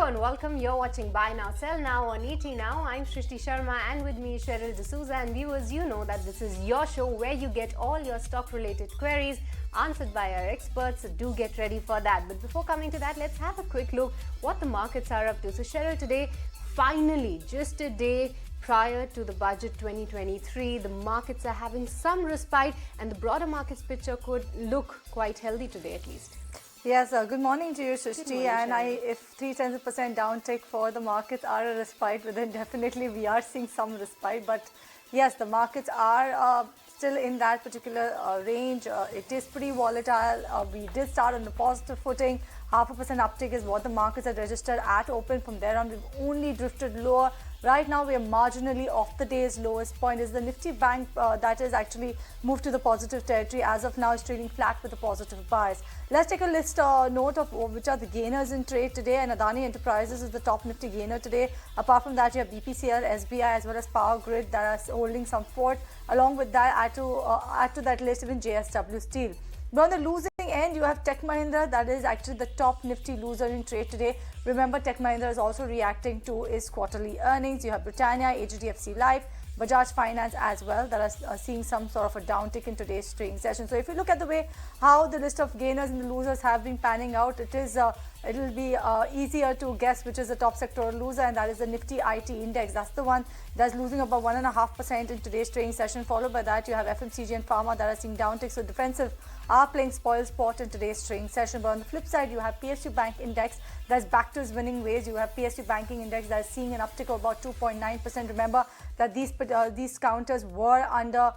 Hello and welcome. You're watching Buy Now, Sell Now on ET Now. I'm Shrishti Sharma and with me Cheryl D'Souza. And viewers, you know that this is your show where you get all your stock-related queries answered by our experts. So do get ready for that. But before coming to that, let's have a quick look what the markets are up to. So Cheryl, today, finally, just a day prior to the budget 2023, the markets are having some respite and the broader markets picture could look quite healthy today at least. Yes, good morning to you, Shrishti. And if 0.3% downtick for the markets are a respite, then definitely we are seeing some respite. But yes, the markets are still in that particular range. It is pretty volatile. We did start on the positive footing. 0.5% uptick is what the markets have registered at open. From there on, we've only drifted lower. Right now, we are marginally off the day's lowest point. Is the Nifty Bank that is actually moved to the positive territory. As of now, is trading flat with a positive bias. Let's take a note of which are the gainers in trade today. And Adani Enterprises is the top Nifty gainer today. Apart from that, you have BPCL, SBI, as well as Power Grid that are holding some fort. Along with that, add to that list even JSW Steel. But on the losing end, you have Tech Mahindra, that is actually the top Nifty loser in trade today. Remember, Tech Mahindra is also reacting to its quarterly earnings. You have Britannia, HDFC Life, Bajaj Finance as well that are seeing some sort of a downtick in today's trading session. So if you look at the way how the list of gainers and the losers have been panning out, it'll be easier to guess which is the top sectoral loser, and that is the Nifty IT index. That's the one that's losing about 1.5% in today's trading session. Followed by that, you have FMCG and Pharma that are seeing downticks. So defensive are playing spoil sport in today's trading session. But on the flip side, you have PSU Bank Index that's back to its winning ways. You have PSU Banking Index that's seeing an uptick of about 2.9%. Remember that these counters were under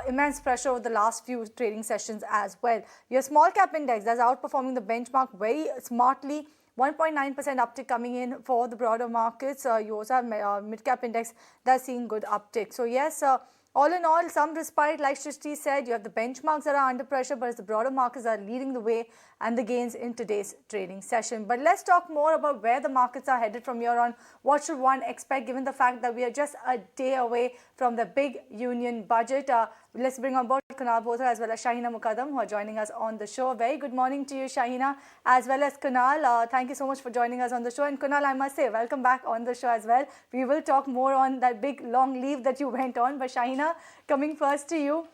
immense pressure over the last few trading sessions as well. Your small cap index that's outperforming the benchmark very smartly. 1.9% uptick coming in for the broader markets. You also have mid cap index that's seeing good uptick. So yes, all in all, some respite, like Shrishti said. You have the benchmarks that are under pressure, but it's the broader markets that are leading the way and the gains in today's trading session. But let's talk more about where the markets are headed from here on. What should one expect given the fact that we are just a day away from the big union budget? Let's bring on board Kunal Bothra as well as Shahina Mukaddam, who are joining us on the show. Very good morning to you, Shahina, as well as Kunal. Thank you so much for joining us on the show. And Kunal, I must say, welcome back on the show as well. We will talk more on that big long leave that you went on. But Shahina, coming first to you.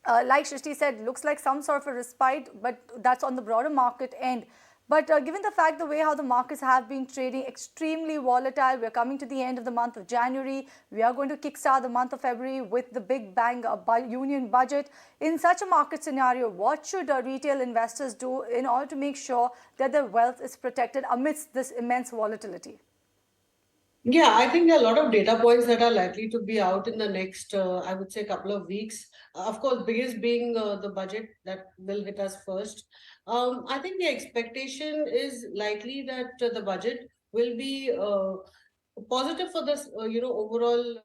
Like Shrishti said, looks like some sort of a respite, but that's on the broader market end. But given the fact the way how the markets have been trading extremely volatile, we are coming to the end of the month of January. We are going to kickstart the month of February with the big bang union budget. In such a market scenario, what should retail investors do in order to make sure that their wealth is protected amidst this immense volatility? Yeah, I think there are a lot of data points that are likely to be out in the next, I would say, couple of weeks. Of course, biggest being the budget that will hit us first. I think the expectation is likely that the budget will be positive for this, overall.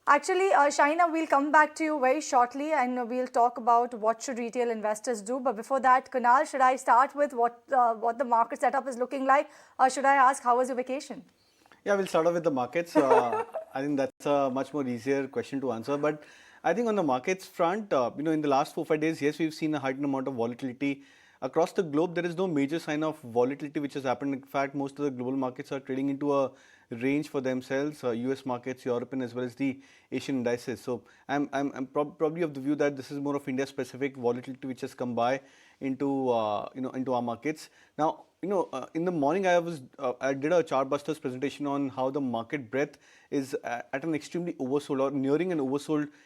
Actually, Shahina, we'll come back to you very shortly and we'll talk about what should retail investors do. But before that, Kunal, should I start with what the market setup is looking like? Or should I ask, how was your vacation? Yeah, we'll start off with the markets. I think that's a much more easier question to answer. But I think on the markets front, in the last 4-5 days, yes, we've seen a heightened amount of volatility. Across the globe, there is no major sign of volatility which has happened. In fact, most of the global markets are trading into a range for themselves, US markets, European as well as the Asian indices. So I'm probably of the view that this is more of India specific volatility which has come by into into our markets. Now, in the morning I did a chartbusters presentation on how the market breadth is at an extremely oversold or nearing an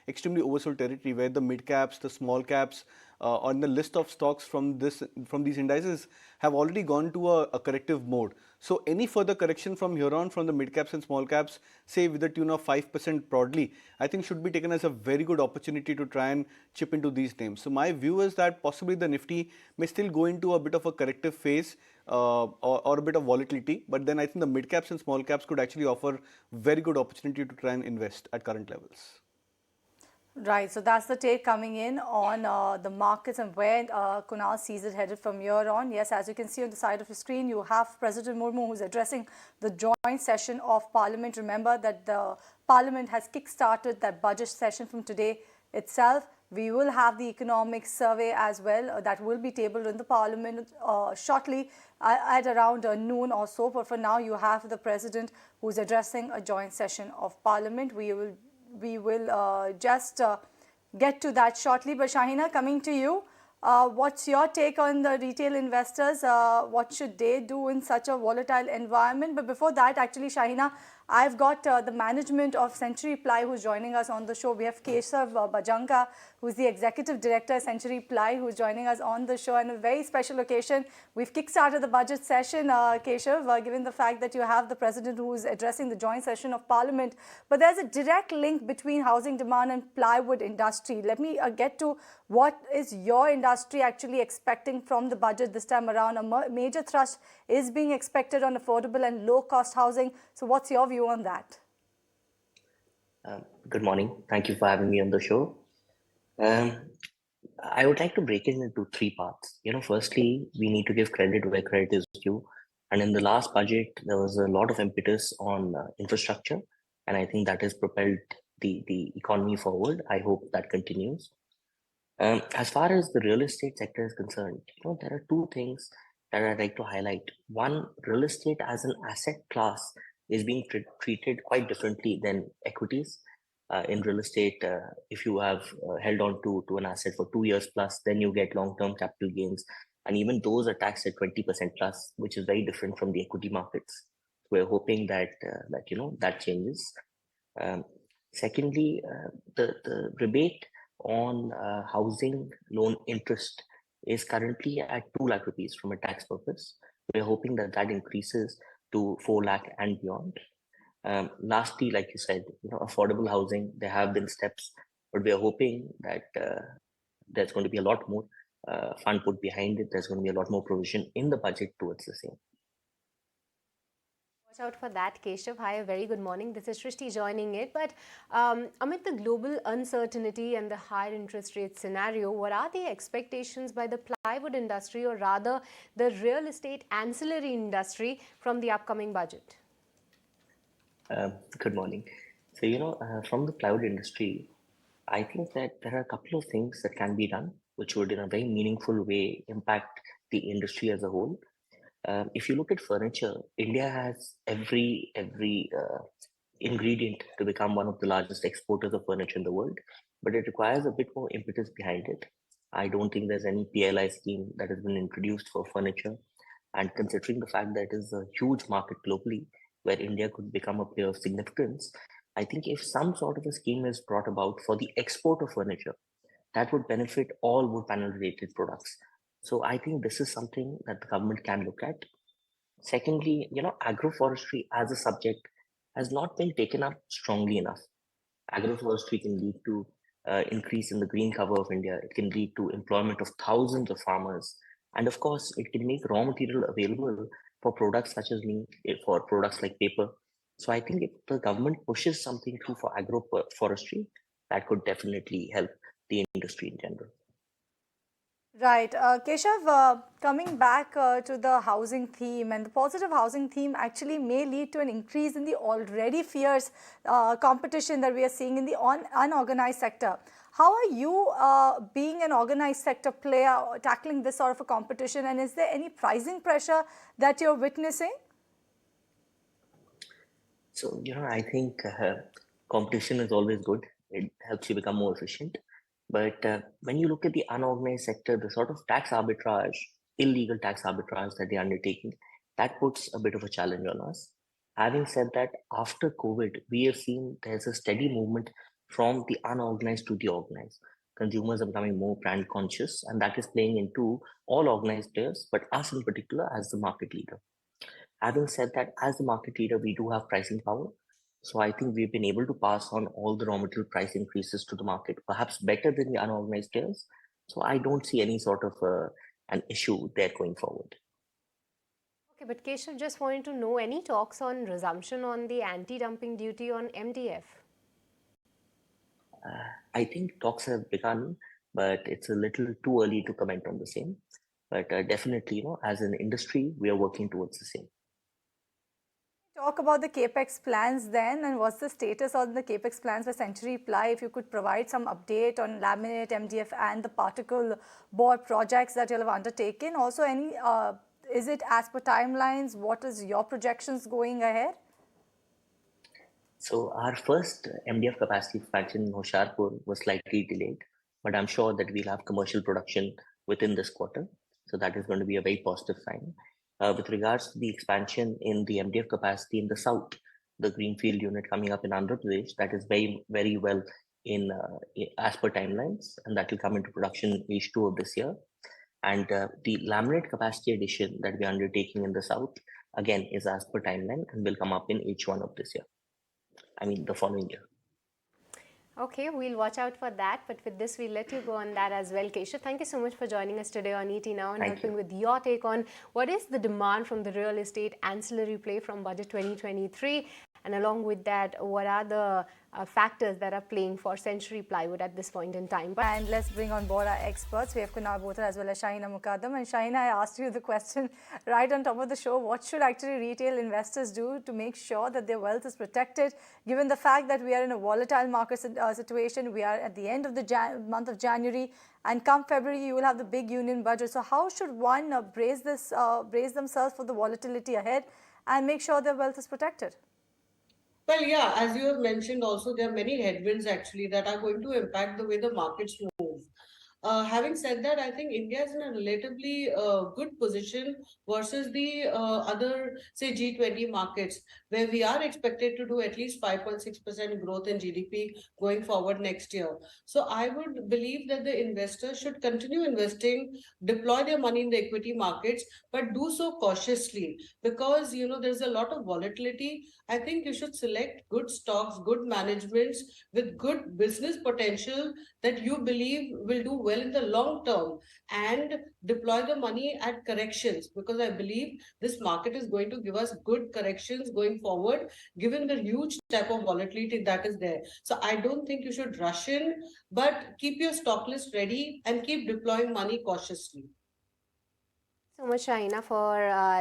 extremely oversold territory, where the mid caps, the small caps on the list of stocks from these indices have already gone to a corrective mode. So any further correction from here on from the mid caps and small caps, say with the tune of 5% broadly, I think should be taken as a very good opportunity to try and chip into these names. So my view is that possibly the Nifty may still go into a bit of a corrective phase or a bit of volatility, but then I think the mid caps and small caps could actually offer very good opportunity to try and invest at current levels. Right, so that's the take coming in on the markets and where Kunal sees it headed from here on. Yes, as you can see on the side of your screen, you have President Murmu who's addressing the joint session of Parliament. Remember that the Parliament has kick-started that budget session from today itself. We will have the economic survey as well that will be tabled in the parliament shortly at around noon or so. But for now, you have the president who's addressing a joint session of parliament. We will just get to that shortly. But Shahina, coming to you, what's your take on the retail investors? What should they do in such a volatile environment? But before that, actually, Shahina, I've got the management of Century Ply who's joining us on the show. We have Keshav Bajanga, who's the executive director, Century Ply, who's joining us on the show. And a very special occasion, we've kickstarted the budget session, Keshav, given the fact that you have the president who's addressing the joint session of parliament. But there's a direct link between housing demand and plywood industry. Let me get to what is your industry actually expecting from the budget this time around. A major thrust is being expected on affordable and low-cost housing. So what's your view on that? Good morning. Thank you for having me on the show. I would like to break it into three parts. Firstly, we need to give credit where credit is due. And in the last budget, there was a lot of impetus on infrastructure. And I think that has propelled the economy forward. I hope that continues. As far as the real estate sector is concerned, there are two things that I'd like to highlight. One, real estate as an asset class is being treated quite differently than equities. In real estate, if you have held on to an asset for 2 years plus, then you get long-term capital gains. And even those are taxed at 20% plus, which is very different from the equity markets. We're hoping that that changes. Secondly, the rebate on housing loan interest is currently at 2 lakh rupees from a tax purpose. We're hoping that that increases to 4 lakh and beyond. Lastly, like you said, affordable housing, there have been steps, but we're hoping that there's going to be a lot more fund put behind it. There's going to be a lot more provision in the budget towards the same. Watch out for that, Keshav. Hi, a very good morning. This is Shrishti joining it. But amid the global uncertainty and the higher interest rate scenario, what are the expectations by the plywood industry, or rather the real estate ancillary industry, from the upcoming budget? Good morning. So, from the plywood industry, I think that there are a couple of things that can be done, which would in a very meaningful way impact the industry as a whole. If you look at furniture, India has every ingredient to become one of the largest exporters of furniture in the world, but it requires a bit more impetus behind it. I don't think there's any PLI scheme that has been introduced for furniture. And considering the fact that it is a huge market globally, where India could become a player of significance, I think if some sort of a scheme is brought about for the export of furniture, that would benefit all wood panel related products. So I think this is something that the government can look at. Secondly, agroforestry as a subject has not been taken up strongly enough. Agroforestry can lead to increase in the green cover of India. It can lead to employment of thousands of farmers. And of course, it can make raw material available for products such as meat, for products like paper. So I think if the government pushes something through for agroforestry, that could definitely help the industry in general. Right. Keshav, coming back to the housing theme, and the positive housing theme actually may lead to an increase in the already fierce competition that we are seeing in the unorganized sector. How are you, being an organized sector player, tackling this sort of a competition, and is there any pricing pressure that you're witnessing? So, I think competition is always good. It helps you become more efficient. But when you look at the unorganized sector, the sort of tax arbitrage, illegal tax arbitrage that they're undertaking, that puts a bit of a challenge on us. Having said that, after COVID, we have seen there's a steady movement from the unorganized to the organized. Consumers are becoming more brand conscious, and that is playing into all organized players, but us in particular as the market leader. Having said that, as the market leader, we do have pricing power. So I think we've been able to pass on all the raw material price increases to the market, perhaps better than the unorganized players. So I don't see any sort of an issue there going forward. Okay, but Keshav, just wanted to know, any talks on resumption on the anti-dumping duty on MDF? I think talks have begun, but it's a little too early to comment on the same. But definitely, as an industry, we are working towards the same. Talk about the capex plans then, and what's the status on the capex plans for Century Ply? If you could provide some update on laminate, MDF, and the particle board projects that you'll have undertaken. Also, is it as per timelines? What is your projections going ahead? So our first MDF capacity expansion in Hoshiarpur was slightly delayed, but I'm sure that we'll have commercial production within this quarter. So that is going to be a very positive sign. With regards to the expansion in the MDF capacity in the south, the greenfield unit coming up in Andhra Pradesh, that is very well in as per timelines, and that will come into production H2 of this year. And the laminate capacity addition that we are undertaking in the south, again, is as per timeline and will come up in H1 of this year. I mean, the following year. Okay, we'll watch out for that. But with this, we'll let you go on that as well. Keshav, thank you so much for joining us today on ET Now and helping with your take on what is the demand from the real estate ancillary play from Budget 2023. And along with that, what are the factors that are playing for Century Plywood at this point in time? And let's bring on board our experts. We have Kunal, Bothra as well as Shahina Mukaddam. And Shahina, I asked you the question right on top of the show. What should actually retail investors do to make sure that their wealth is protected, given the fact that we are in a volatile market situation? We are at the end of the month of January, and come February, you will have the big union budget. So how should one brace themselves for the volatility ahead and make sure their wealth is protected? Well, yeah, as you have mentioned, also there are many headwinds actually that are going to impact the way the markets move. Having said that, I think India is in a relatively good position versus the other, say, G20 markets, where we are expected to do at least 5.6% growth in GDP going forward next year. So I would believe that the investors should continue investing, deploy their money in the equity markets, but do so cautiously because, there's a lot of volatility. I think you should select good stocks, good managements with good business potential that you believe will do well in the long term, and deploy the money at corrections, because I believe this market is going to give us good corrections going forward given the huge type of volatility that is there. So I don't think you should rush in, but keep your stock list ready and keep deploying money cautiously. So much, Shaina, for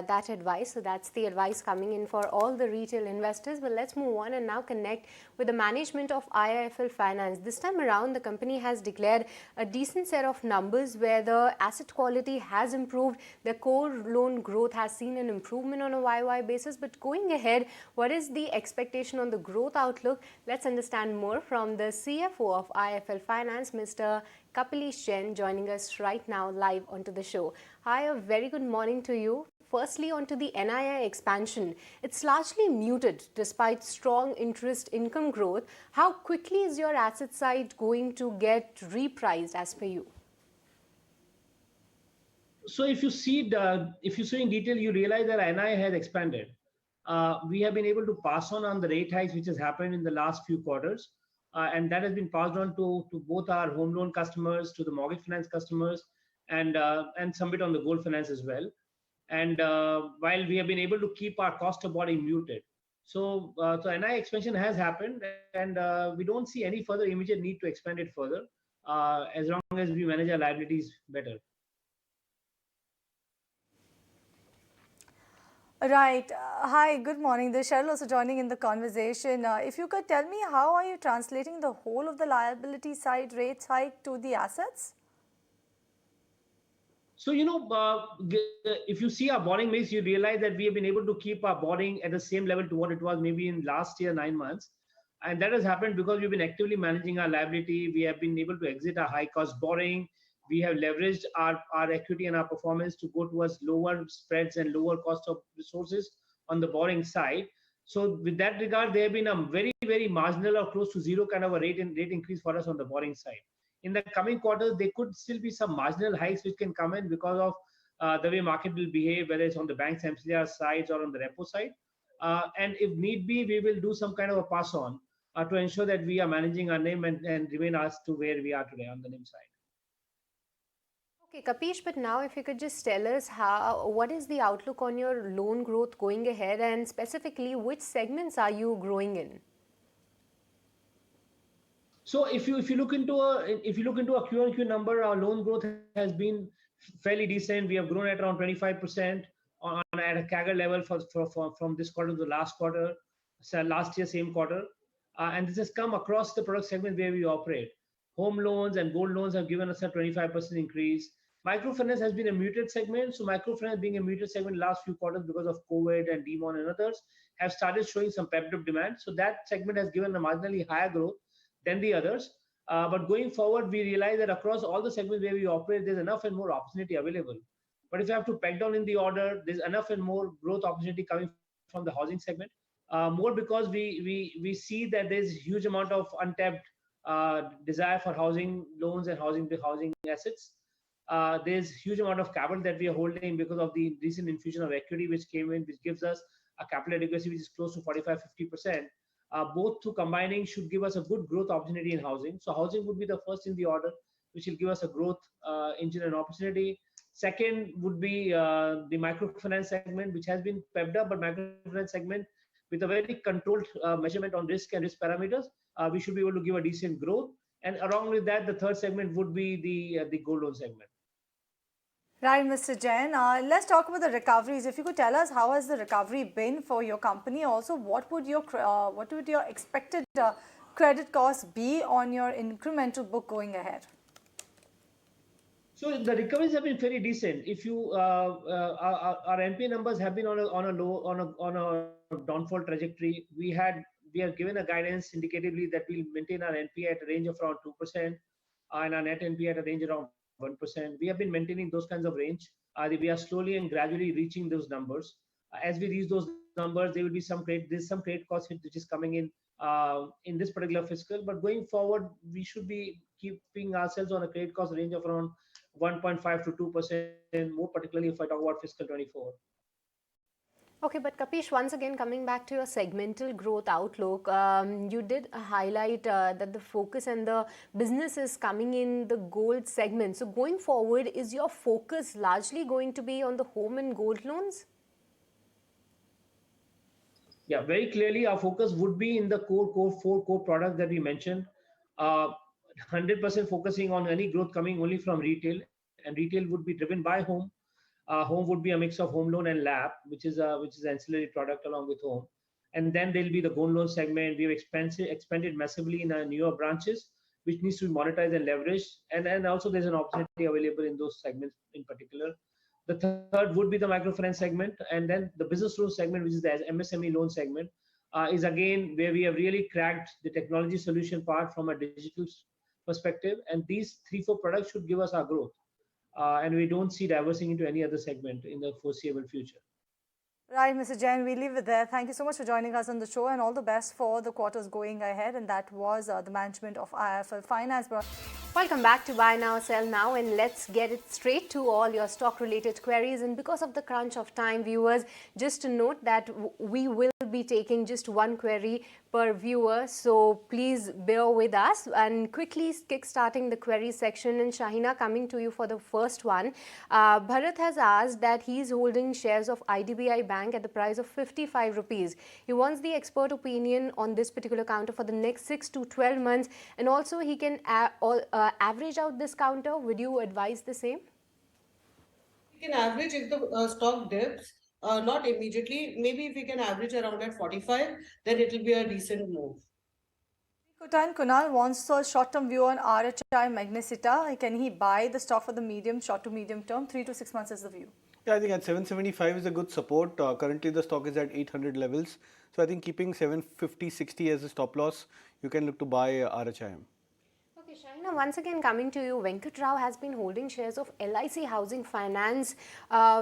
that advice. So that's the advice coming in for all the retail investors. But let's move on and now connect with the management of IIFL Finance. This time around, the company has declared a decent set of numbers where the asset quality has improved. The core loan growth has seen an improvement on a YY basis. But going ahead, what is the expectation on the growth outlook? Let's understand more from the CFO of IIFL Finance, Mr. Kapilish Jain, joining us right now live onto the show. Hi, a very good morning to you. Firstly, onto the NII expansion. It's largely muted despite strong interest income growth. How quickly is your asset side going to get repriced as per you? So if you see in detail, you realize that NII has expanded. We have been able to pass on the rate hikes which has happened in the last few quarters. And that has been passed on to both our home loan customers, to the mortgage finance customers, and some bit on the gold finance as well. And while we have been able to keep our cost of borrowing muted. So NII expansion has happened, and we don't see any further immediate need to expand it further as long as we manage our liabilities better. Right. Hi, good morning. This is Cheryl also joining in the conversation. If you could tell me, how are you translating the whole of the liability side rates hike to the assets? So, if you see our borrowing mix, you realize that we have been able to keep our borrowing at the same level to what it was maybe in last year, 9 months. And that has happened because we've been actively managing our liability. We have been able to exit our high cost borrowing. We have leveraged our equity and our performance to go towards lower spreads and lower cost of resources on the borrowing side. So with that regard, there have been a very, very marginal or close to zero kind of a rate increase for us on the borrowing side. In the coming quarters, there could still be some marginal hikes which can come in because of the way market will behave, whether it's on the bank's MCLR sides or on the repo side. And if need be, we will do some kind of a pass on to ensure that we are managing our NIM and remain us to where we are today on the NIM side. Okay, Kapish, but now if you could just tell us what is the outlook on your loan growth going ahead, and specifically which segments are you growing in? So if you look into a Q-on-Q number, our loan growth has been fairly decent. We have grown at around 25% at a CAGR level from this quarter to the last quarter, so last year same quarter, and this has come across the product segment where we operate. Home loans and gold loans have given us a 25% increase. Microfinance has been a muted segment. So microfinance being a muted segment last few quarters because of COVID and demon and others have started showing some pent up demand. So that segment has given a marginally higher growth than the others. But going forward, we realize that across all the segments where we operate, there's enough and more opportunity available. But if you have to peg down in the order, there's enough and more growth opportunity coming from the housing segment. More because we see that there's a huge amount of untapped desire for housing loans and housing assets. There's huge amount of capital that we are holding because of the recent infusion of equity which came in, which gives us a capital adequacy which is close to 45-50%. Both two combining should give us a good growth opportunity in housing. So housing would be the first in the order, which will give us a growth engine and opportunity. Second would be the microfinance segment, which has been pepped up, but microfinance segment with a very controlled measurement on risk and risk parameters, we should be able to give a decent growth. And along with that, the third segment would be the gold loan segment. Right, Mr. Jain. Let's talk about the recoveries. If you could tell us how has the recovery been for your company? Also, what would your expected credit costs be on your incremental book going ahead? So the recoveries have been very decent. If you our NPA numbers have been on a downfall trajectory. We have given a guidance indicatively that we'll maintain our NPA at a range of around 2% and our net NPA at a range around 1%. We have been maintaining those kinds of range. We are slowly and gradually reaching those numbers. As we reach those numbers, there will be some credit cost which is coming in this particular fiscal. But going forward, we should be keeping ourselves on a credit cost range of around 1.5 to 2%, more particularly if I talk about fiscal 24. Okay, but Kapish, once again, coming back to your segmental growth outlook, you did highlight that the focus and the business is coming in the gold segment. So going forward, is your focus largely going to be on the home and gold loans? Yeah, very clearly our focus would be in the four core products that we mentioned. 100% focusing on any growth coming only from retail, and retail would be driven by home. Home would be a mix of home loan and LAP, which is ancillary product along with home. And then there'll be the gold loan segment. We've expanded massively in our newer branches, which needs to be monetized and leveraged. And also there's an opportunity available in those segments in particular. The third would be the microfinance segment, and then the business loan segment, which is the MSME loan segment, is again where we have really cracked the technology solution part from a digital perspective. And these 3-4 products should give us our growth. And we don't see diversing into any other segment in the foreseeable future. Right, Mr. Jain, we leave it there. Thank you so much for joining us on the show, and all the best for the quarters going ahead. And that was the management of IIFL Finance. Welcome back to Buy Now, Sell Now, and let's get it straight to all your stock-related queries. And because of the crunch of time, viewers, just to note that we will be taking just one query per viewer, so please bear with us. And quickly kick-starting the query section, and Shahina, coming to you for the first one. Bharat has asked that he's holding shares of IDBI Bank at the price of 55 rupees. He wants the expert opinion on this particular counter for the next 6 to 12 months, and also he can average out this counter. Would you advise the same? We can average if the stock dips, not immediately. Maybe if we can average around at 45, then it will be a decent move. Kunal wants a short-term view on RHI Magnesita. Can he buy the stock for the short to medium term? 3 to 6 months is the view. Yeah, I think at 775 is a good support. Currently, the stock is at 800 levels. So I think keeping 750, 60 as a stop loss, you can look to buy RHIM. Okay, Shahina, once again coming to you, Venkat Rao has been holding shares of LIC Housing Finance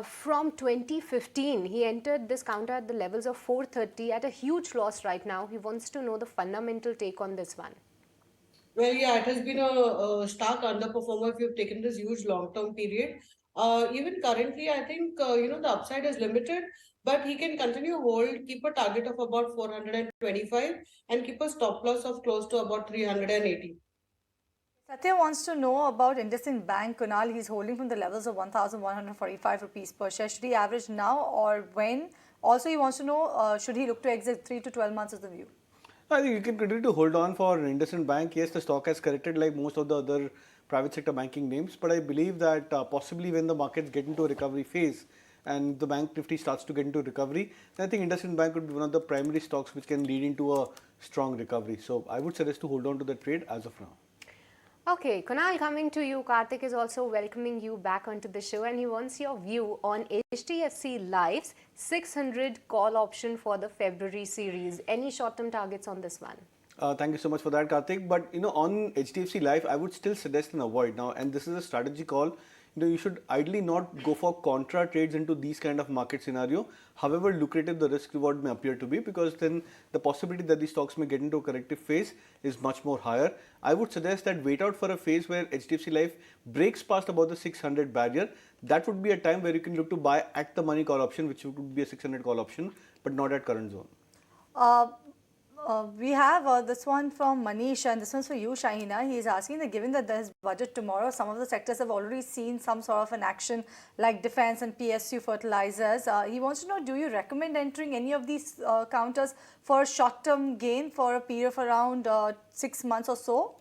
from 2015. He entered this counter at the levels of 430 at a huge loss right now. He wants to know the fundamental take on this one. Well, yeah, it has been a stark underperformer if you've taken this huge long-term period. Even currently, I think, the upside is limited, but he can continue hold, keep a target of about 425 and keep a stop loss of close to about 380. Satya wants to know about IndusInd Bank. Kunal, he's holding from the levels of 1,145 rupees per share. Should he average now or when? Also, he wants to know, should he look to exit 3 to 12 months is the view? I think you can continue to hold on for IndusInd Bank. Yes, the stock has corrected like most of the other private sector banking names, but I believe that possibly when the markets get into a recovery phase, and the bank nifty starts to get into recovery, then I think IndusInd Bank would be one of the primary stocks which can lead into a strong recovery. So I would suggest to hold on to the trade as of now. Okay, Kunal, coming to you, Karthik is also welcoming you back onto the show and he wants your view on HDFC Life's 600 call option for the February series. Any short-term targets on this one? Thank you so much for that, Karthik. But on HDFC Life, I would still suggest an avoid now. And this is a strategy call. You should ideally not go for contra trades into these kind of market scenario. However lucrative the risk reward may appear to be, because then the possibility that these stocks may get into a corrective phase is much more higher. I would suggest that wait out for a phase where HDFC Life breaks past about the 600 barrier. That would be a time where you can look to buy at the money call option, which would be a 600 call option, but not at current zone. We have this one from Manish, and this one's for you, Shahina. He is asking that given that there's budget tomorrow, some of the sectors have already seen some sort of an action like defense and PSU fertilizers. He wants to know, do you recommend entering any of these counters for a short-term gain for a period of around 6 months or so?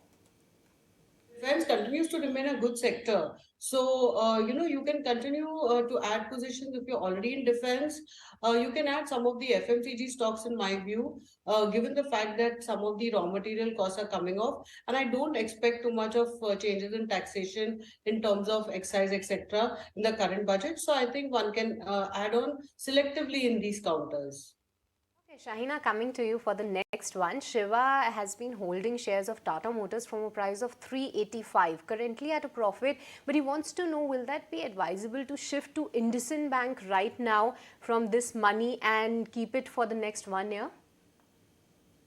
Defense continues to remain a good sector. So, you can continue to add positions if you're already in defense. You can add some of the FMCG stocks, in my view, given the fact that some of the raw material costs are coming off. And I don't expect too much of changes in taxation in terms of excise, etc., in the current budget. So, I think one can add on selectively in these counters. Okay, Shahina, coming to you for the next one. Shiva has been holding shares of Tata Motors from a price of 385, currently at a profit, but he wants to know, will that be advisable to shift to IndusInd Bank right now from this money and keep it for the next 1 year?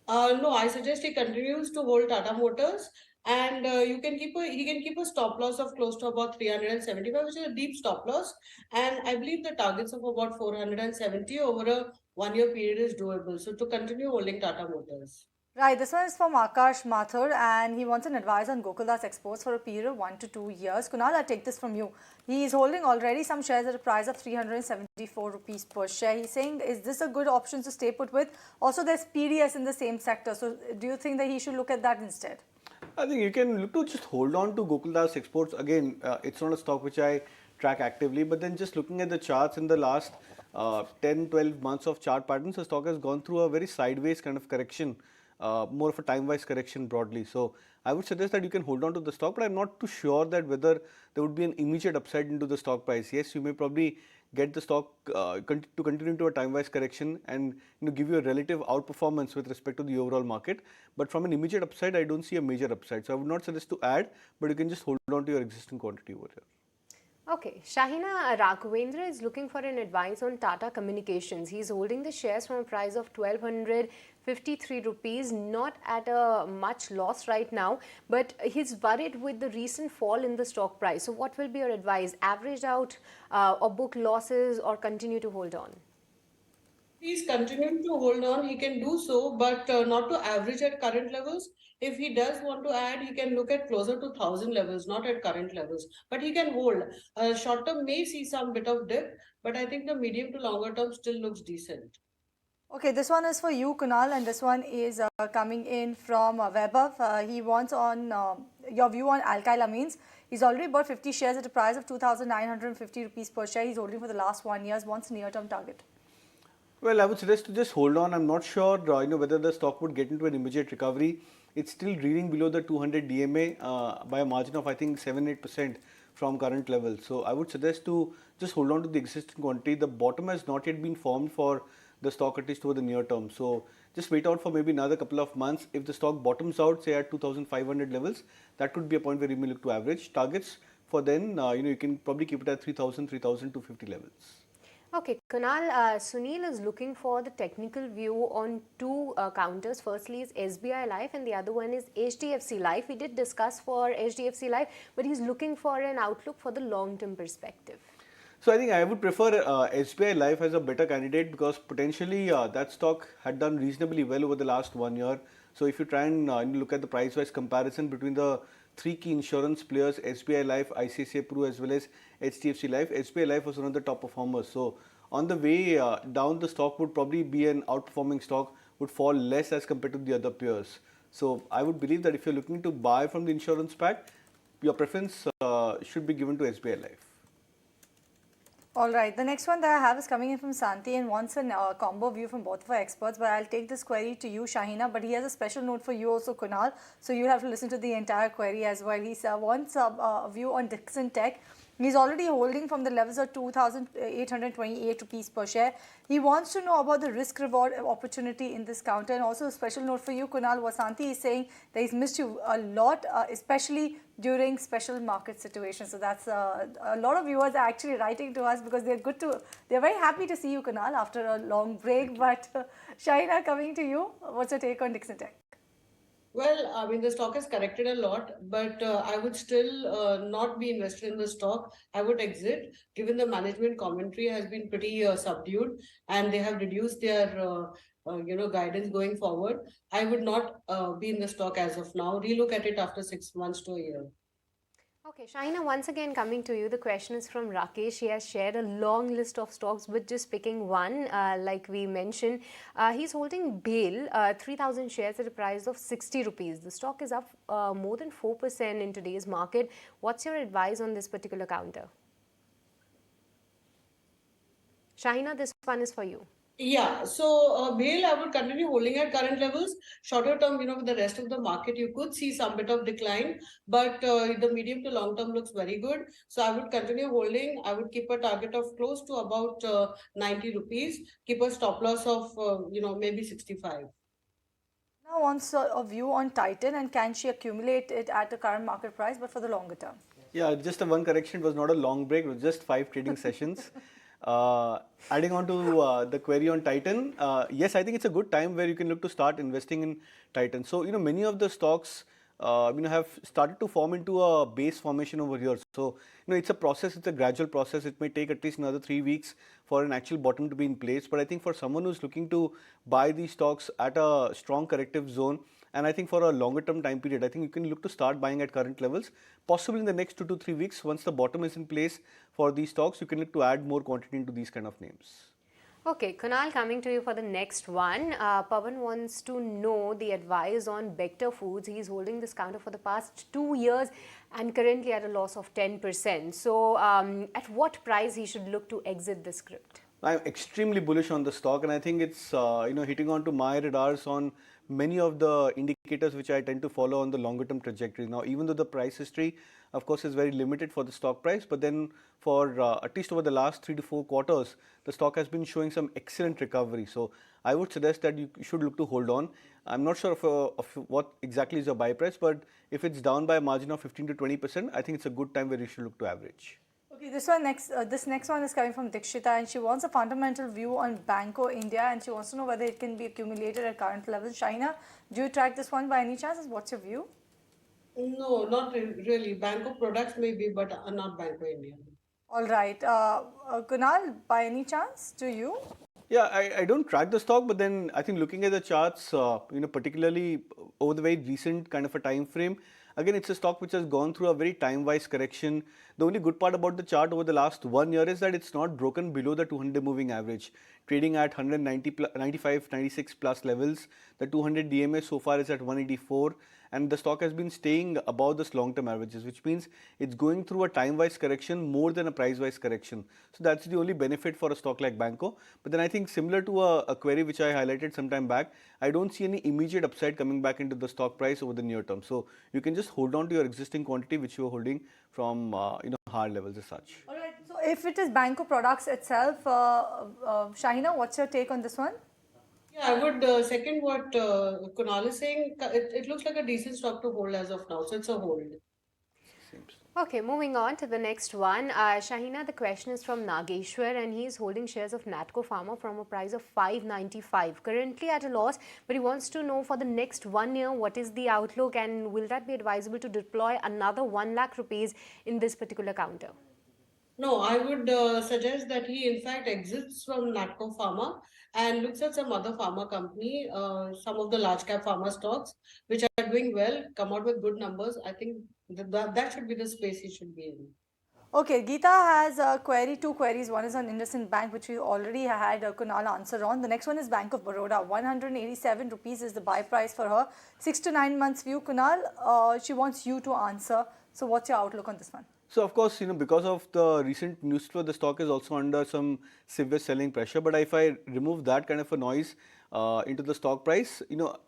No, I suggest he continues to hold Tata Motors, and he can keep a stop loss of close to about 375, which is a deep stop loss. And I believe the targets of about 470 over a 1 year period is doable. So to continue holding Tata Motors. Right, this one is from Akash Mathur, and he wants an advice on Gokuldas exports for a period of 1 to 2 years. Kunal, I'll take this from you. He is holding already some shares at a price of 374 rupees per share. He's saying, is this a good option to stay put with? Also, there's PDS in the same sector. So do you think that he should look at that instead? I think you can look to just hold on to Gokuldas Exports. Again, it's not a stock which I track actively, but then just looking at the charts in the last 10-12 months of chart patterns, the stock has gone through a very sideways kind of correction, more of a time-wise correction broadly. So I would suggest that you can hold on to the stock, but I'm not too sure that whether there would be an immediate upside into the stock price. Yes, you may probably get the stock to continue into a time-wise correction and give you a relative outperformance with respect to the overall market. But from an immediate upside, I don't see a major upside. So I would not suggest to add, but you can just hold on to your existing quantity over here. Okay, Shahina, Raghavendra is looking for an advice on Tata Communications. He's holding the shares from a price of 1253 rupees, not at a much loss right now, but he's worried with the recent fall in the stock price. So what will be your advice? Average out or book losses, or continue to hold on? He's continuing to hold on. He can do so, but not to average at current levels. If he does want to add, he can look at closer to 1,000 levels, not at current levels. But he can hold. Short term may see some bit of dip, but I think the medium to longer term still looks decent. Okay, this one is for you, Kunal, and this one is coming in from Vaibhav. He wants on your view on alkylamines. He's already bought 50 shares at a price of 2,950 rupees per share. He's holding for the last 1 year. Wants a near-term target. Well, I would suggest to just hold on. I'm not sure whether the stock would get into an immediate recovery. It's still reading below the 200 DMA by a margin of, I think, 7-8% from current levels. So I would suggest to just hold on to the existing quantity. The bottom has not yet been formed for the stock, at least over the near term. So just wait out for maybe another couple of months. If the stock bottoms out, say at 2,500 levels, that could be a point where you may look to average. Targets for then, you can probably keep it at 3,000, 3,250 levels. Okay, Kunal, Sunil is looking for the technical view on two counters. Firstly is SBI Life and the other one is HDFC Life. We did discuss for HDFC Life, but he's looking for an outlook for the long-term perspective. So I think I would prefer SBI Life as a better candidate, because potentially that stock had done reasonably well over the last 1 year. So if you try and look at the price-wise comparison between the three key insurance players, SBI Life, ICICI Pru as well as HDFC Life, SBI Life was one of the top performers. So on the way down, the stock would probably be an outperforming stock, would fall less as compared to the other peers. So I would believe that if you're looking to buy from the insurance pack, your preference should be given to SBI Life. All right, the next one that I have is coming in from Santi and wants a combo view from both of our experts. But I'll take this query to you, Shahina. But he has a special note for you also, Kunal. So you'll have to listen to the entire query as well. He wants a view on Dixon Tech. He's already holding from the levels of 2,828 rupees per share. He wants to know about the risk reward opportunity in this counter. And also a special note for you, Kunal. Vasanti is saying that he's missed you a lot, especially during special market situations. So that's a lot of viewers are actually writing to us because they're very happy to see you, Kunal, after a long break. But Shahina, coming to you, what's your take on Dixon Tech? Well, I mean, the stock has corrected a lot, but I would still not be invested in the stock. I would exit, given the management commentary has been pretty subdued, and they have reduced their guidance going forward. I would not be in the stock as of now. Relook at it after 6 months to a year. Okay, Shaina, once again coming to you, the question is from Rakesh. He has shared a long list of stocks, but just picking one, like we mentioned. He's holding BAIL, 3,000 shares at a price of 60 rupees. The stock is up more than 4% in today's market. What's your advice on this particular counter? Shahina, this one is for you. Yeah, so BAIL, I would continue holding at current levels. Shorter term, with the rest of the market, you could see some bit of decline, but the medium to long term looks very good. So I would continue holding. I would keep a target of close to about 90 rupees. Keep a stop loss of, maybe 65. Now wants a view on Titan and can she accumulate it at the current market price, but for the longer term? Yeah, just a one correction. It was not a long break. It was just 5 trading sessions. Adding on to the query on Titan, yes, I think it's a good time where you can look to start investing in Titan. So, many of the stocks, have started to form into a base formation over here. So, it's a process, it's a gradual process. It may take at least another 3 weeks for an actual bottom to be in place. But I think for someone who's looking to buy these stocks at a strong corrective zone, and I think for a longer term time period, I think you can look to start buying at current levels. Possibly in the next 2 to 3 weeks, once the bottom is in place for these stocks, you can look to add more quantity into these kind of names. Okay, Kunal, coming to you for the next one. Pawan wants to know the advice on Bector Foods. He's holding this counter for the past 2 years and currently at a loss of 10%. So, at what price he should look to exit this script? I'm extremely bullish on the stock, and I think it's hitting onto my radars on many of the indicators which I tend to follow on the longer term trajectory. Now, even though the price history, of course, is very limited for the stock price, but then for at least over the last 3 to 4 quarters, the stock has been showing some excellent recovery. So I would suggest that you should look to hold on. I'm not sure of what exactly is your buy price, but if it's down by a margin of 15 to 20%, I think it's a good time where you should look to average. Okay, this next one is coming from Dikshita and she wants a fundamental view on Banco India and she wants to know whether it can be accumulated at current levels. Shaina, do you track this one by any chance? What's your view? No, not really. Banco products maybe, but not Banco India. All right. Kunal, by any chance, do you? Yeah, I don't track the stock, but then I think looking at the charts, particularly over the very recent kind of a time frame, again, it's a stock which has gone through a very time-wise correction. The only good part about the chart over the last 1 year is that it's not broken below the 200 moving average, trading at 95, 96 plus levels. The 200 DMA so far is at 184, and the stock has been staying above this long-term averages, which means it's going through a time-wise correction more than a price-wise correction. So that's the only benefit for a stock like Banco. But then I think similar to a query which I highlighted some time back, I don't see any immediate upside coming back into the stock price over the near term. So you can just hold on to your existing quantity which you are holding from higher levels as such. All right. So if it is Banco products itself, Shahina, what's your take on this one? Yeah, I would second what Kunal is saying. It looks like a decent stock to hold as of now, so it's a hold. Okay, moving on to the next one. Shahina, the question is from Nageshwar and he's holding shares of Natco Pharma from a price of 595. Currently at a loss, but he wants to know for the next 1 year what is the outlook and will that be advisable to deploy another 1 lakh rupees in this particular counter? No, I would suggest that he in fact exits from Natco Pharma and looks at some other pharma company, some of the large cap pharma stocks which are doing well, come out with good numbers. I think that should be the space he should be in. Okay, Geeta has a query, two queries. One is on IndusInd Bank, which we already had Kunal answer on. The next one is Bank of Baroda. 187 rupees is the buy price for her. 6 to 9 months view, Kunal. She wants you to answer. So, what's your outlook on this one? So of course, because of the recent news flow, the stock is also under some severe selling pressure. But if I remove that kind of a noise into the stock price,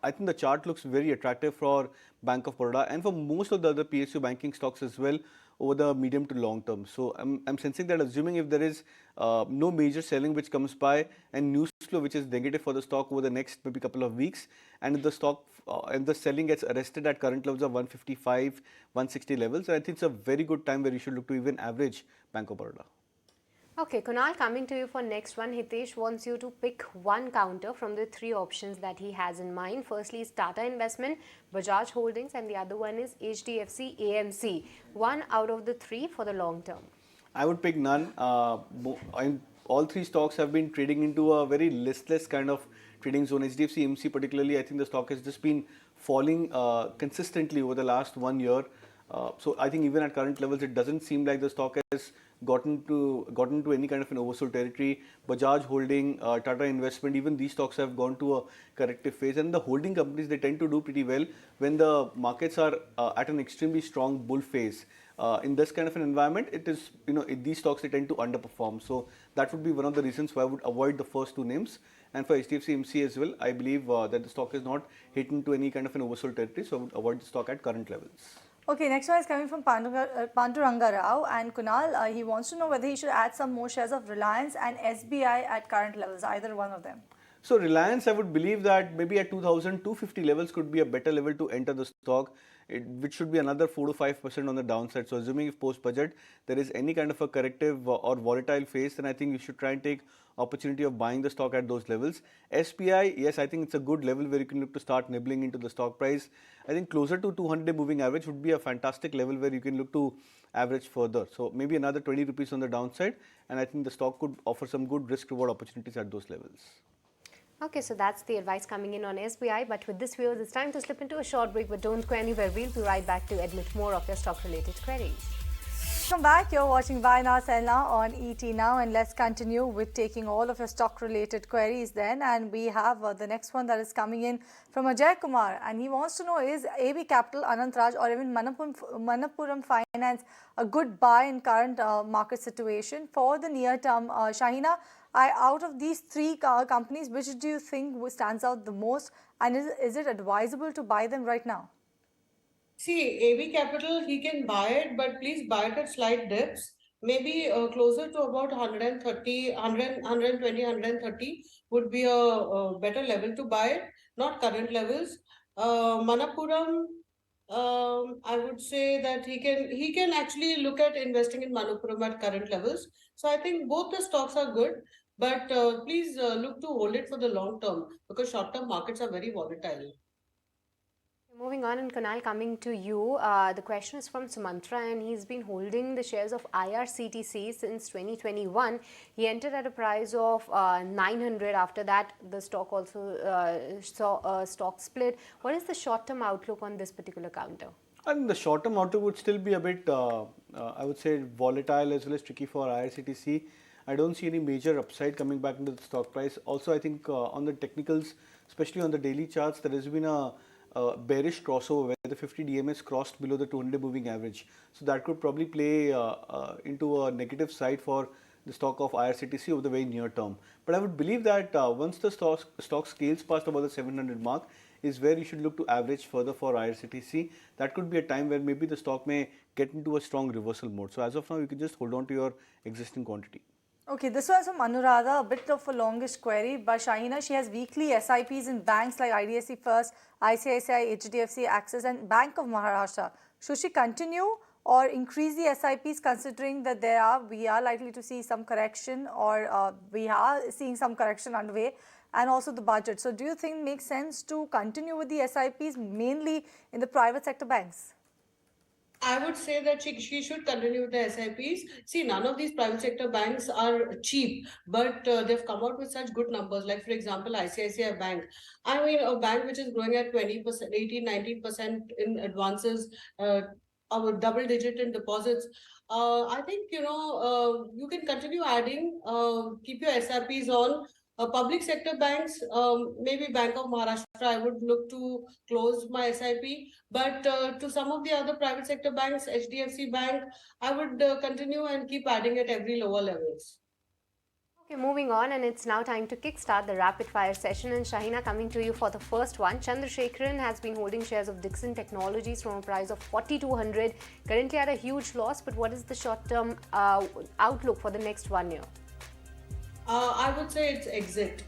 I think the chart looks very attractive for Bank of Baroda and for most of the other PSU banking stocks as well over the medium to long term. So I'm sensing that assuming if there is no major selling which comes by and news flow which is negative for the stock over the next maybe couple of weeks, and if the stock and the selling gets arrested at current levels of 155, 160 levels, I think it's a very good time where you should look to even average Bank of Baroda. Okay, Kunal, coming to you for next one. Hitesh wants you to pick one counter from the three options that he has in mind. Firstly is Tata Investment, Bajaj Holdings, and the other one is HDFC AMC. One out of the three for the long term. I would pick none. All three stocks have been trading into a very listless kind of trading zone. HDFC AMC particularly, I think the stock has just been falling consistently over the last 1 year. So I think even at current levels, it doesn't seem like the stock has gotten to any kind of an oversold territory. Bajaj Holding, Tata Investment, even these stocks have gone to a corrective phase. And the holding companies, they tend to do pretty well when the markets are at an extremely strong bull phase. In this kind of an environment, it is, these stocks, they tend to underperform. So that would be one of the reasons why I would avoid the first two names. And for HDFC AMC as well, I believe that the stock is not hit into any kind of an oversold territory. So I would avoid the stock at current levels. Okay, next one is coming from Panduranga Rao and Kunal. He wants to know whether he should add some more shares of Reliance and SBI at current levels, either one of them. So Reliance, I would believe that maybe at 2,250 levels could be a better level to enter the stock, which should be another 4 to 5% on the downside. So assuming if post-budget there is any kind of a corrective or volatile phase, then I think you should try and take opportunity of buying the stock at those levels. SPI, yes, I think it's a good level where you can look to start nibbling into the stock price. I think closer to 200-day moving average would be a fantastic level where you can look to average further. So maybe another 20 rupees on the downside, and I think the stock could offer some good risk reward opportunities at those levels. Okay, so that's the advice coming in on SBI. But with this, viewers, it's time to slip into a short break. But don't go anywhere. We'll be right back to admit more of your stock-related queries. Welcome back. You're watching Buy Now, Sell Now on ET Now, and let's continue with taking all of your stock-related queries then. And we have the next one that is coming in from Ajay Kumar, and he wants to know, is AB Capital, Anantraj, or even Manappuram Finance a good buy in current market situation for the near term? Shahina, out of these three companies, which do you think stands out the most, and is it advisable to buy them right now? See, AB Capital, he can buy it, but please buy it at slight dips. Maybe closer to about 130, 100, 120, 130 would be a better level to buy it, not current levels. Manappuram, I would say that he can actually look at investing in Manappuram at current levels. So I think both the stocks are good, but please look to hold it for the long term because short term markets are very volatile. Moving on, and Kunal, coming to you, the question is from Sumantra, and he's been holding the shares of IRCTC since 2021. He entered at a price of 900. After that, the stock also saw a stock split. What is the short-term outlook on this particular counter? I think the short-term outlook would still be a bit, I would say, volatile as well as tricky for IRCTC. I don't see any major upside coming back into the stock price. Also, I think on the technicals, especially on the daily charts, there has been a bearish crossover where the 50 DMS crossed below the 200 moving average. So that could probably play into a negative side for the stock of IRCTC over the very near term. But I would believe that once the stock scales past about the 700 mark is where you should look to average further for IRCTC. That could be a time where maybe the stock may get into a strong reversal mode. So as of now, you can just hold on to your existing quantity. Okay, this was from Anuradha, a bit of a longish query, but Shahina, she has weekly SIPs in banks like IDFC First, ICICI, HDFC, Axis and Bank of Maharashtra. Should she continue or increase the SIPs considering that we are likely to see some correction, or we are seeing some correction underway, and also the budget? So do you think it makes sense to continue with the SIPs mainly in the private sector banks? I would say that she should continue with the SIPs. See, none of these private sector banks are cheap, but they've come out with such good numbers. Like, for example, ICICI Bank. I mean, a bank which is growing at 20%, 18, 19% in advances, our double digit in deposits. I think, you can continue adding, keep your SIPs on. Public sector banks, maybe Bank of Maharashtra, I would look to close my SIP. But to some of the other private sector banks, HDFC Bank, I would continue and keep adding at every lower levels. Okay, moving on, and it's now time to kickstart the rapid fire session. And Shahina, coming to you for the first one. Chandrasekharan has been holding shares of Dixon Technologies from a price of 4,200, currently at a huge loss. But what is the short-term outlook for the next 1 year? I would say it's exit.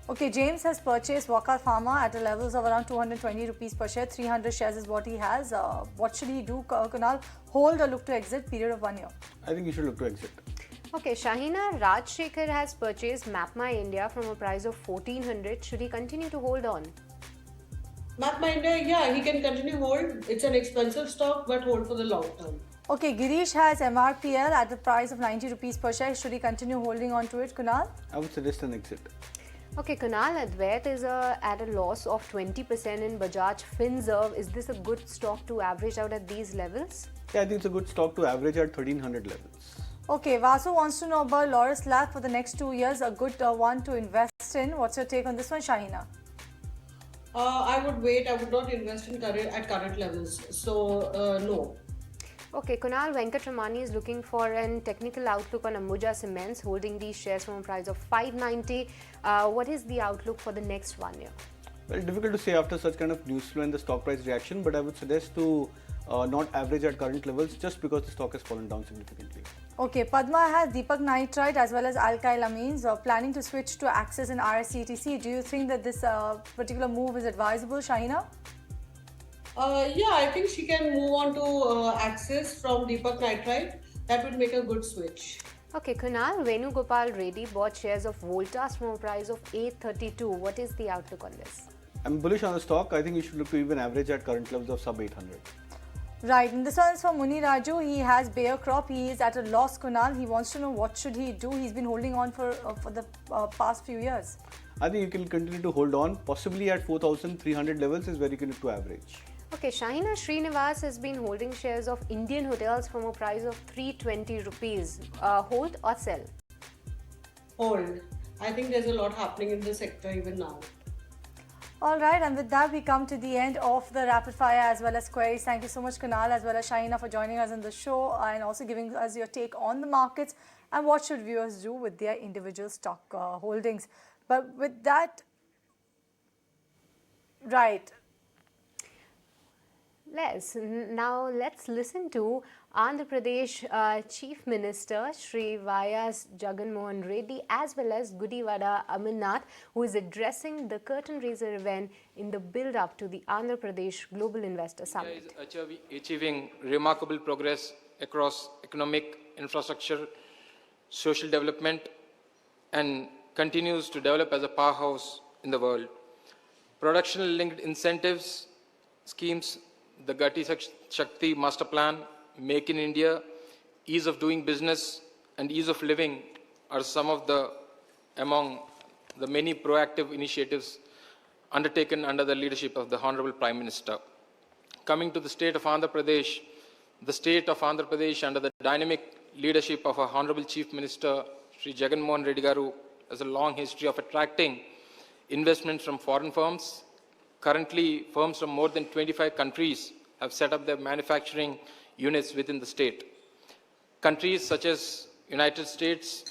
Okay, James has purchased Waka Pharma at a levels of around 220 rupees per share. 300 shares is what he has. What should he do, Kunal? Hold or look to exit? Period of 1 year. I think you should look to exit. Okay, Shahina, Rajshekhar has purchased MapMy India from a price of 1,400. Should he continue to hold on? MapMy India, yeah, he can continue hold. It's an expensive stock, but hold for the long term. Okay, Girish has MRPL at the price of 90 rupees per share. Should he continue holding on to it, Kunal? I would suggest an exit. Okay, Kunal, Advait is at a loss of 20% in Bajaj Finserv. Is this a good stock to average out at these levels? Yeah, I think it's a good stock to average at 1,300 levels. Okay, Vasu wants to know about Loris Lab for the next 2 years. A good one to invest in. What's your take on this one, Shahina? I would wait. I would not invest in at current levels. So, no. Okay, Kunal Venkatramani is looking for a technical outlook on Ambuja Cements, holding these shares from a price of 590. What is the outlook for the next 1 year? Well, difficult to say after such kind of news flow and the stock price reaction, but I would suggest to not average at current levels just because the stock has fallen down significantly. Okay, Padma has Deepak Nitrite as well as alkyl amines planning to switch to Axis and RSCTC. Do you think that this particular move is advisable, Shahina? Yeah, I think she can move on to Axis from Deepak Nitrite. That would make a good switch. Okay, Kunal Venugopal Reddy bought shares of Voltas from a price of 832. What is the outlook on this? I'm bullish on the stock. I think you should look to even average at current levels of sub 800. Right, and this one is from Muni Raju. He has Bayer Crop. He is at a loss, Kunal. He wants to know what should he do. He's been holding on for the past few years. I think you can continue to hold on. Possibly at 4,300 levels is where you can look to average. Okay, Shahina Srinivas has been holding shares of Indian Hotels from a price of 320 rupees. Hold or sell? Hold. I think there's a lot happening in the sector even now. All right, and with that, we come to the end of the rapid fire as well as queries. Thank you so much, Kunal, as well as Shahina, for joining us on the show and also giving us your take on the markets and what should viewers do with their individual stock holdings. But with that, right. Now let's listen to Andhra Pradesh Chief Minister Shri Y.S. Jagan Mohan Reddy as well as Gudivada Amarnath, who is addressing the curtain raiser event in the build-up to the Andhra Pradesh Global Investor Summit. India is achieving remarkable progress across economic, infrastructure, social development, and continues to develop as a powerhouse in the world. Production-linked incentives, schemes, the Gati Shakti Master Plan, Make in India, ease of doing business and ease of living are some of among the many proactive initiatives undertaken under the leadership of the Honorable Prime Minister. Coming to the state of Andhra Pradesh, the state of Andhra Pradesh under the dynamic leadership of our Honorable Chief Minister Sri Jagan Mohan Reddy Garu has a long history of attracting investments from foreign firms. Currently, firms from more than 25 countries have set up their manufacturing units within the state. Countries such as United States,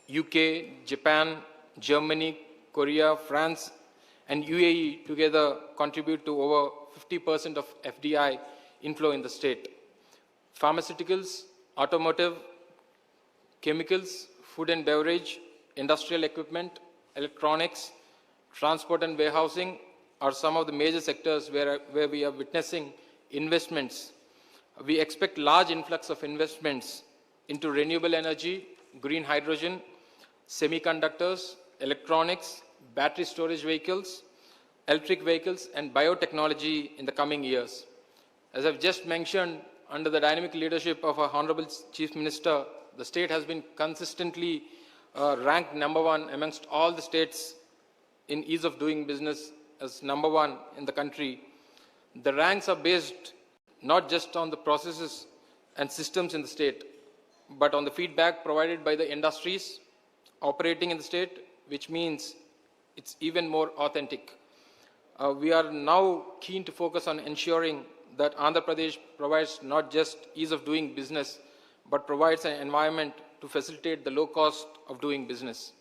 UK, Japan, Germany, Korea, France, and UAE together contribute to over 50% of FDI inflow in the state. Pharmaceuticals, automotive, chemicals, food and beverage, industrial equipment, electronics, transport and warehousing are some of the major sectors where we are witnessing investments. We expect large influx of investments into renewable energy, green hydrogen, semiconductors, electronics, battery storage vehicles, electric vehicles, and biotechnology in the coming years. As I've just mentioned, under the dynamic leadership of our Honorable Chief Minister, the state has been consistently ranked #1 amongst all the states in ease of doing business as #1 in the country. The ranks are based not just on the processes and systems in the state, but on the feedback provided by the industries operating in the state, which means it's even more authentic. We are now keen to focus on ensuring that Andhra Pradesh provides not just ease of doing business, but provides an environment to facilitate the low cost of doing business.